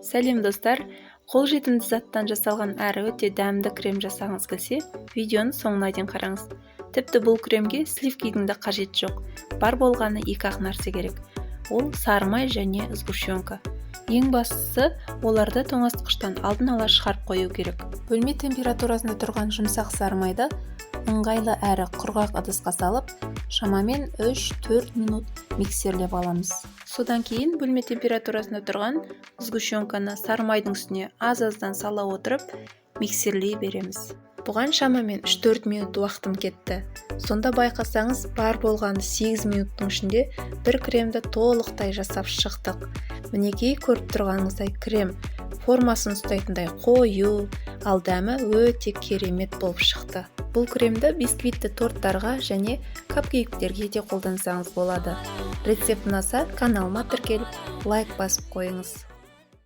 Сәлем достар, қолжетімді заттан жасалған әрі өте дәмді крем жасағыңыз келсе, видеоны соңына дейін қараңыз. Тіпті бұл кремге сливкидің де қажет жоқ. Бар болғаны екі-ақ нәрсе керек. Ол сары май және сгущенка. Ең бастысы, оларды тоңазытқыштан алдын ала шығарып қою керек. Бөлме температурасында тұрған жұмсақ сары майды ыңғайлы әрі құрғақ ыдысқа салып, шамамен 3-4 минут миксерлеп аламыз. Содан кейін бөлме температурасында тұрған сгущенканы сары майдың үстіне аз-аздан сала отырып, миксерлей береміз. Бұған шамамен 3-4 минут уақытым кетті. Сонда байқасаңыз, бар болғаны 8 минуттың ішінде бір кремді толықтай жасап шықтық. Мінекей көріп тұрғаныңыздай крем формасын ұстайтындай қою, ал дәмі өте керемет болып шықты. Бұл кремді бисквитті торттарға және капкейктерге де қолдансаңыз болады. Рецепт ұнаса, каналыма тіркеліп, лайк басып қойыңыз.